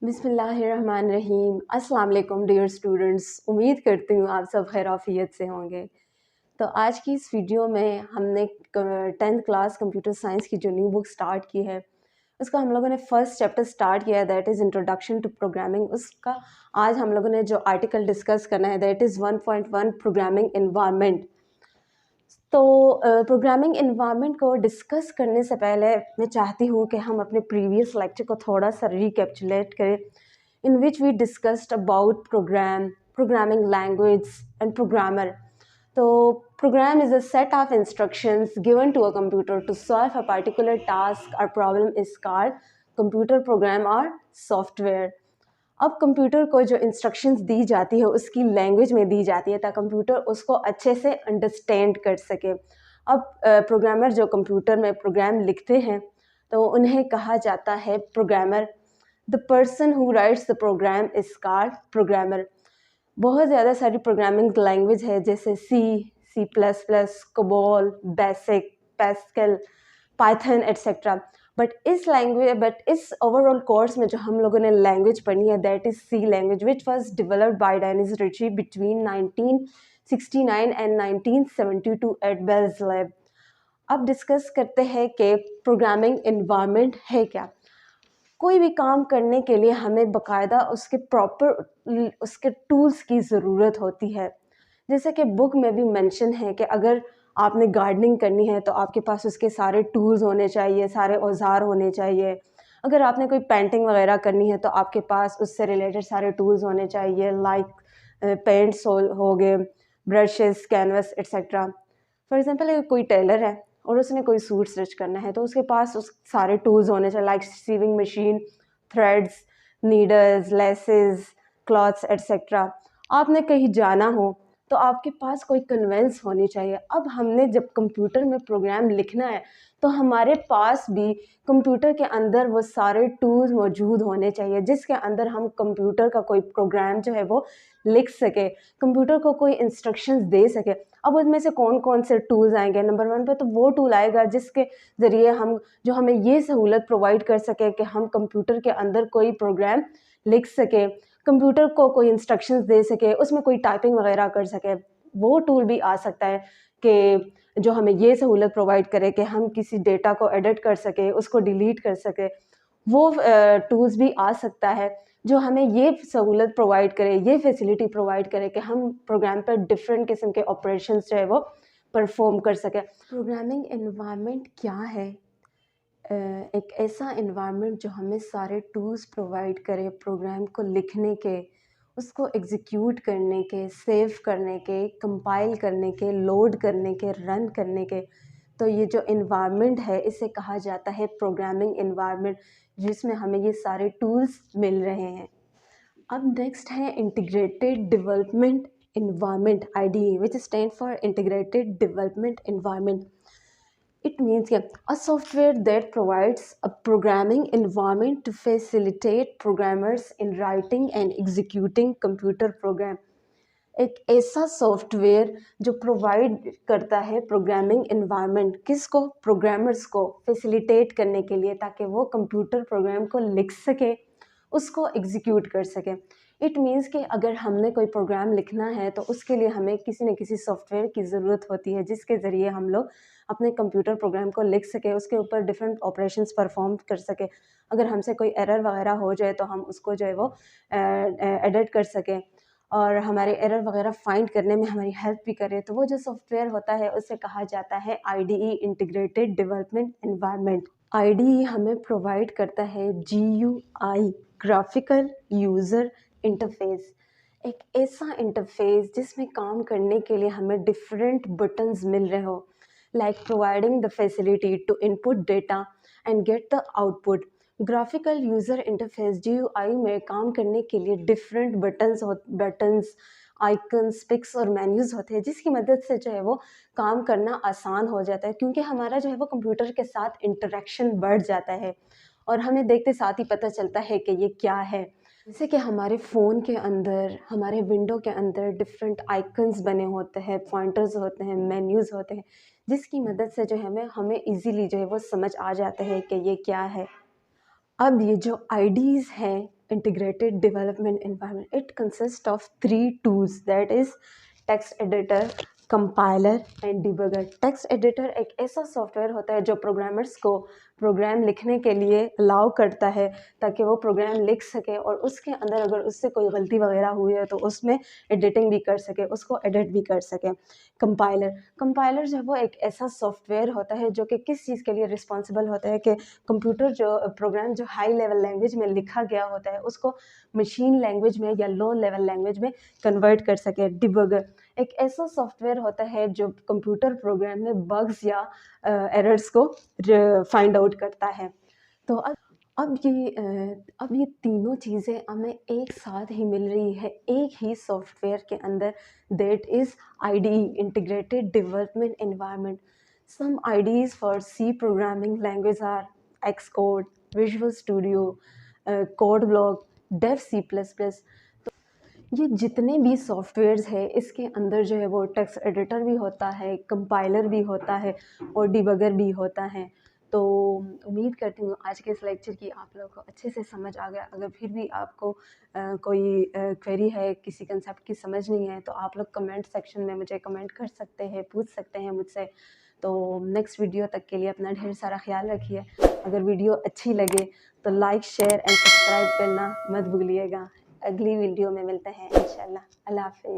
बिस्मिल्लाहिर्रहमानिर्रहीम। अस्सलाम वालेकुम डियर स्टूडेंट्स, उम्मीद करती हूँ आप सब खैर आफियत से होंगे। तो आज की इस वीडियो में हमने 10th क्लास कंप्यूटर साइंस की जो न्यू बुक स्टार्ट की है उसका हम लोगों ने फर्स्ट चैप्टर स्टार्ट किया है, that is introduction to programming. उसका आज हम लोगों ने जो आर्टिकल डिस्कस करना है दैट इज़ 1.1 प्रोग्रामिंग इन्वायरमेंट। तो प्रोग्रामिंग इन्वायरमेंट को डिस्कस करने से पहले मैं चाहती हूँ कि हम अपने प्रीवियस लेक्चर को थोड़ा सा रिकैप्चुलेट करें, in which we discussed about programming language and programmer. So program is a set of instructions given to a computer to solve a particular task or problem is called computer program or software. अब computer को जो instructions दी जाती है उसकी language में दी जाती है ताकि कंप्यूटर उसको अच्छे से अंडरस्टैंड कर सके। अब प्रोग्रामर जो कंप्यूटर में प्रोग्राम लिखते हैं तो उन्हें कहा जाता है programmer. The person who writes the program is called programmer. बहुत ज़्यादा सारी प्रोग्रामिंग लैंग्वेज है जैसे C plus plus, COBOL, BASIC, Pascal, Python etcetera. But इस ओवरऑल कोर्स में जो हम लोगों ने लैंग्वेज पढ़नी है that is C language, which was developed by Dennis Ritchie between 1969 and 1972 at Bells lab. अब डिस्कस करते हैं कि प्रोग्रामिंग इन्वायरमेंट है क्या। कोई भी काम करने के लिए हमें बाकायदा उसके प्रॉपर उसके टूल्स की ज़रूरत होती है। जैसे कि बुक में भी मेंशन है कि अगर आपने गार्डनिंग करनी है तो आपके पास उसके सारे टूल्स होने चाहिए, सारे औजार होने चाहिए। अगर आपने कोई पेंटिंग वगैरह करनी है तो आपके पास उससे रिलेटेड सारे टूल्स होने चाहिए, लाइक पेंट्स हो गए, brushes, canvas etcetera. For example अगर कोई टेलर है और उसने कोई सूट स्टिच करना है तो उसके पास उस सारे टूल्स होने चाहिए, like sewing machine, threads, needles, laces, clothes etcetera. आपने कहीं जाना हो तो आपके पास कोई कन्वेंस होनी चाहिए। अब हमने जब कंप्यूटर में प्रोग्राम लिखना है तो हमारे पास भी कंप्यूटर के अंदर वो सारे टूल्स मौजूद होने चाहिए जिसके अंदर हम कंप्यूटर का कोई प्रोग्राम जो है वो लिख सके, कंप्यूटर को कोई इंस्ट्रक्शंस दे सके। अब उसमें से कौन कौन से टूल्स आएंगे? नंबर 1 पे तो वो टूल आएगा जिसके ज़रिए हम जो हमें ये सहूलत प्रोवाइड कर सके कि हम कंप्यूटर के अंदर कोई प्रोग्राम लिख सके, कंप्यूटर को कोई इंस्ट्रक्शंस दे सके, उसमें कोई टाइपिंग वगैरह कर सके। वो टूल भी आ सकता है कि जो हमें ये सहूलत प्रोवाइड करे कि हम किसी डेटा को एडिट कर सके, उसको डिलीट कर सके। वो टूल्स भी आ सकता है जो हमें ये सहूलत प्रोवाइड करे, ये फैसिलिटी प्रोवाइड करे कि हम प्रोग्राम पर डिफरेंट किस्म के ऑपरेशंस जो है वो परफॉर्म कर सकें। प्रोग्रामिंग एनवायरनमेंट क्या है? एक ऐसा एनवायरनमेंट जो हमें सारे टूल्स प्रोवाइड करे प्रोग्राम को लिखने के, उसको एग्जीक्यूट करने के, सेव करने के, कंपाइल करने के, लोड करने के, रन करने के। तो ये जो एनवायरनमेंट है इसे कहा जाता है प्रोग्रामिंग एनवायरनमेंट, जिसमें हमें ये सारे टूल्स मिल रहे हैं। अब नेक्स्ट है integrated development environment, IDE, which stand for integrated development environment. It means a software that provides a programming environment to facilitate programmers in writing and executing computer program. एक ऐसा सॉफ्टवेयर जो provide करता है programming environment, किसको? Programmers को facilitate करने के लिए ताकि वो कंप्यूटर प्रोग्राम को लिख सके, उसको एग्जीक्यूट कर सके। इट मीन्स कि अगर हमने कोई प्रोग्राम लिखना है तो उसके लिए हमें किसी न किसी सॉफ्टवेयर की ज़रूरत होती है जिसके ज़रिए हम लोग अपने कंप्यूटर प्रोग्राम को लिख सके, उसके ऊपर डिफरेंट ऑपरेशंस परफॉर्म कर सके। अगर हमसे कोई एरर वगैरह हो जाए तो हम उसको जो है वो एडिट कर सकें और हमारे एरर वगैरह फाइंड करने में हमारी हेल्प भी करे। तो वो जो सॉफ्टवेयर होता है उसे कहा जाता है IDE, integrated development environment. IDE हमें प्रोवाइड करता है GUI, ग्राफिकल यूज़र इंटरफेस, एक ऐसा इंटरफेस जिसमें काम करने के लिए हमें डिफरेंट बटन्स मिल रहे हो, like providing the facility to input data and get the output. Graphical user interface GUI में काम करने के लिए डिफरेंट बटन्स, आइकन्स, पिक्स और मेन्यूज़ होते हैं जिसकी मदद से जो है वो काम करना आसान हो जाता है, क्योंकि हमारा जो है वो कंप्यूटर के साथ इंटरेक्शन बढ़ जाता है और हमें देखते साथ ही पता चलता है कि ये क्या है। जैसे कि हमारे फ़ोन के अंदर, हमारे विंडो के अंदर डिफरेंट आइकन्स बने होते हैं, पॉइंटर्स होते हैं, मेन्यूज़ होते हैं, जिसकी मदद से जो है हमें ईज़िली जो है वो समझ आ जाता है कि ये क्या है। अब ये जो IDs हैं integrated development environment. It consists of 3 tools, that is text editor, compiler and debugger. Text editor एक ऐसा सॉफ्टवेयर होता है जो प्रोग्रामर्स को प्रोग्राम लिखने के लिए अलाउ करता है ताकि वो प्रोग्राम लिख सके और उसके अंदर अगर उससे कोई गलती वगैरह हुई है तो उसमें एडिटिंग भी कर सके, उसको एडिट भी कर सके. कंपाइलर जो है वो एक ऐसा सॉफ्टवेयर होता है जो कि किस चीज़ के लिए रिस्पॉन्सिबल होता है कि कंप्यूटर जो प्रोग्राम जो हाई लेवल लैंग्वेज में लिखा गया होता है उसको मशीन लैंग्वेज में या लो लेवल लैंग्वेज में कन्वर्ट कर सके. डिबगर एक ऐसा सॉफ्टवेयर होता है जो कंप्यूटर प्रोग्राम में बग्स या एरर्स को फाइंड आउट करता है. तो अब ये तीनों चीज़ें हमें एक साथ ही मिल रही है एक ही सॉफ्टवेयर के अंदर, that is IDE, integrated development environment. Some IDEs for C programming language are Xcode, Visual Studio, Code Block, Dev C++. ये जितने भी सॉफ्टवेयर्स है इसके अंदर जो है वो टेक्स्ट एडिटर भी होता है, कंपाइलर भी होता है और डिबगर भी होता है. तो उम्मीद करती हूँ आज के इस लेक्चर की आप लोगों को अच्छे से समझ आ गया. अगर फिर भी आपको कोई क्वेरी है, किसी कंसेप्ट की समझ नहीं है तो आप लोग कमेंट सेक्शन में मुझे कमेंट कर सकते हैं, पूछ सकते हैं मुझसे. तो नेक्स्ट वीडियो तक के लिए अपना ढेर सारा ख्याल रखिए. अगर वीडियो अच्छी लगे तो लाइक, शेयर एंड सब्सक्राइब करना मत भूलिएगा. अगली वीडियो में मिलते हैं इंशाल्लाह. अल्लाह हाफ़िज़.